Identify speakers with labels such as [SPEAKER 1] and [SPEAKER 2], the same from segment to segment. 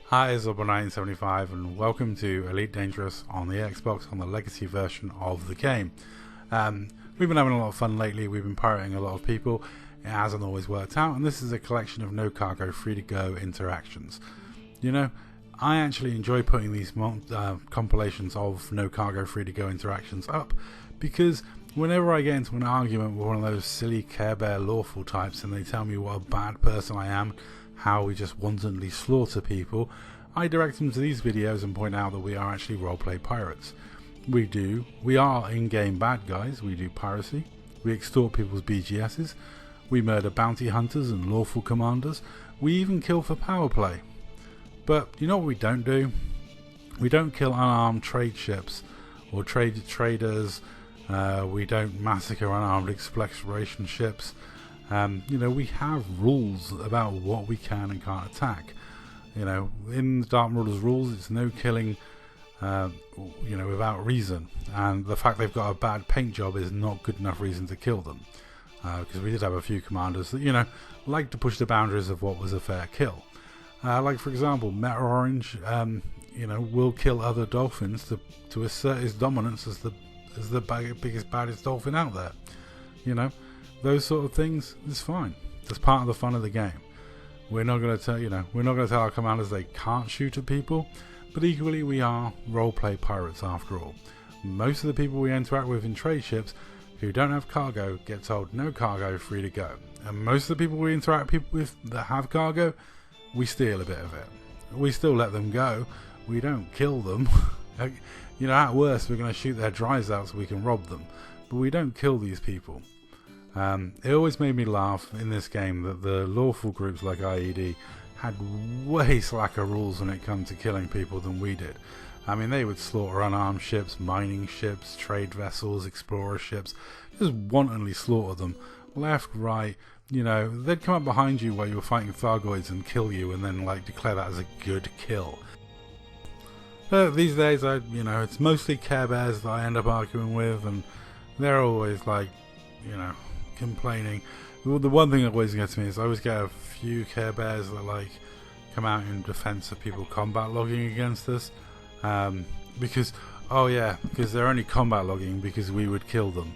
[SPEAKER 1] Hi, it's Zobber1975 and welcome to Elite Dangerous on the Xbox on the legacy version of the game. We've been having a lot of fun lately. We've been pirating a lot of people. It hasn't always worked out, and this is a collection of no cargo free to go interactions. You know, I actually enjoy putting these compilations of no cargo free to go interactions up because whenever I get into an argument with one of those silly Care Bear lawful types and they tell me what a bad person I am, how we just wantonly slaughter people, I direct them to these videos and point out that we are actually roleplay pirates. We are in-game bad guys, we do piracy, we extort people's BGSs, we murder bounty hunters and lawful commanders, we even kill for power play. But you know what we don't do? We don't kill unarmed trade ships or traders, we don't massacre unarmed exploration ships. We have rules about what we can and can't attack. In the Dark Marauders rules, it's no killing, without reason. And the fact they've got a bad paint job is not good enough reason to kill them. Because we did have a few commanders that, like to push the boundaries of what was a fair kill. Like, for example, Meta Orange, will kill other dolphins to assert his dominance as the biggest, baddest dolphin out there. Those sort of things is fine. That's part of the fun of the game. We're not going to tell our commanders they can't shoot at people, but equally we are roleplay pirates after all. Most of the people we interact with in trade ships who don't have cargo get told no cargo, free to go. And most of the people we interact with that have cargo, we steal a bit of it. We still let them go. We don't kill them. At worst we're going to shoot their drives out so we can rob them. But we don't kill these people. It always made me laugh in this game that the lawful groups like IED had way slacker rules when it comes to killing people than we did. I mean, they would slaughter unarmed ships, mining ships, trade vessels, explorer ships, just wantonly slaughter them, left, right. They'd come up behind you while you were fighting Thargoids and kill you and then declare that as a good kill. These days, it's mostly Care Bears that I end up arguing with, and they're always complaining. Well, the one thing that always gets me is I always get a few Care Bears that come out in defense of people combat logging against us, because they're only combat logging because we would kill them.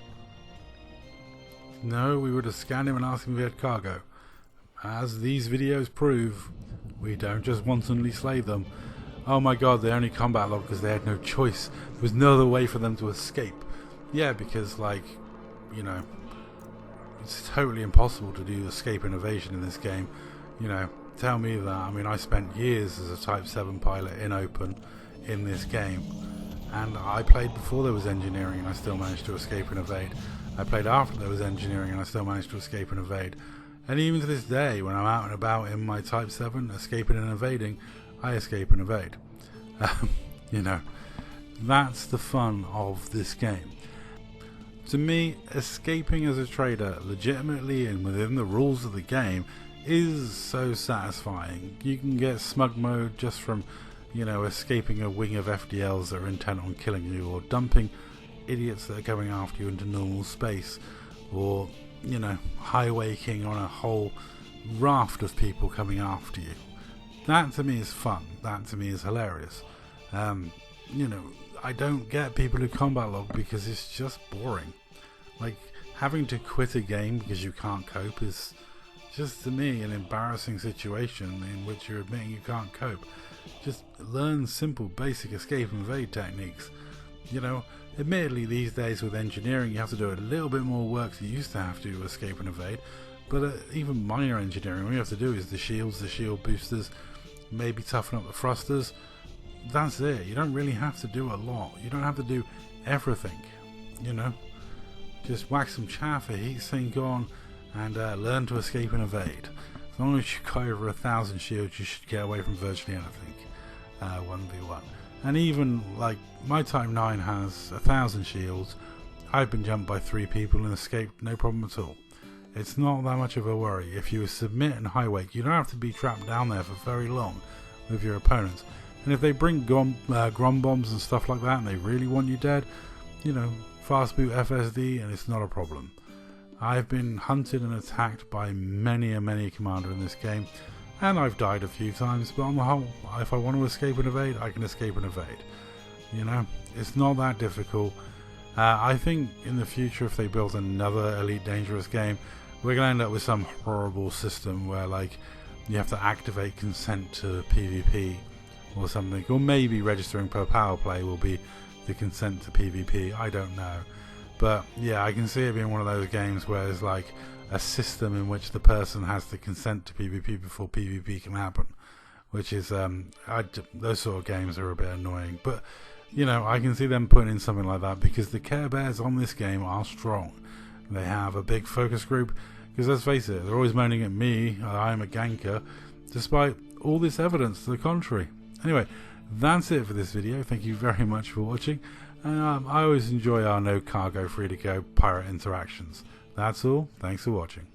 [SPEAKER 1] No, we would have scanned him and asked him if he had cargo. As these videos prove, we don't just wantonly slay them. Oh my god, they only combat log because they had no choice. There was no other way for them to escape. Yeah, because it's totally impossible to do escape and evasion in this game. Tell me that. I mean, I spent years as a Type 7 pilot in open in this game, and I played before there was engineering and I still managed to escape and evade. I played after there was engineering and I still managed to escape and evade. And even to this day, when I'm out and about in my Type 7 escaping and evading, I escape and evade. That's the fun of this game. To me, escaping as a trader legitimately and within the rules of the game is so satisfying. You can get smug mode just from, escaping a wing of FDLs that are intent on killing you, or dumping idiots that are going after you into normal space, or, highwaying on a whole raft of people coming after you. That to me is fun. That to me is hilarious. I don't get people who combat log because it's just boring. Having to quit a game because you can't cope is just, to me, an embarrassing situation in which you're admitting you can't cope. Just learn simple, basic escape and evade techniques. Admittedly these days with engineering you have to do a little bit more work than you used to have to escape and evade, but even minor engineering, all you have to do is the shields, the shield boosters, maybe toughen up the thrusters. that's it. You don't really have to do a lot. You don't have to do everything, you know. Just whack some chaff, a heat sink on, and learn to escape and evade. As long as you got over 1,000 shields, you should get away from virtually anything. 1v1. And even, like, my Type 9 has 1,000 shields. I've been jumped by 3 people and escaped, no problem at all. It's not that much of a worry. If you submit and high wake, you don't have to be trapped down there for very long with your opponents. And if they bring grom bombs and stuff like that and they really want you dead, you know, fast boot FSD and it's not a problem. I've been hunted and attacked by many commander in this game, and I've died a few times, but on the whole, if I want to escape and evade, I can escape and evade. You know, it's not that difficult. I think in the future, if they build another Elite Dangerous game, we're going to end up with some horrible system where, like, you have to activate consent to PvP or something, or maybe registering per power play will be the consent to PvP. I don't know, but yeah, I can see it being one of those games where there's like a system in which the person has to consent to PvP before PvP can happen, which is those sort of games are a bit annoying. But you know, I can see them putting in something like that because the Care Bears on this game are strong. They have a big focus group, because let's face it, they're always moaning at me, I'm a ganker, despite all this evidence to the contrary. Anyway, that's it for this video. Thank you very much for watching. I always enjoy our no cargo free to go pirate interactions. That's all. Thanks for watching.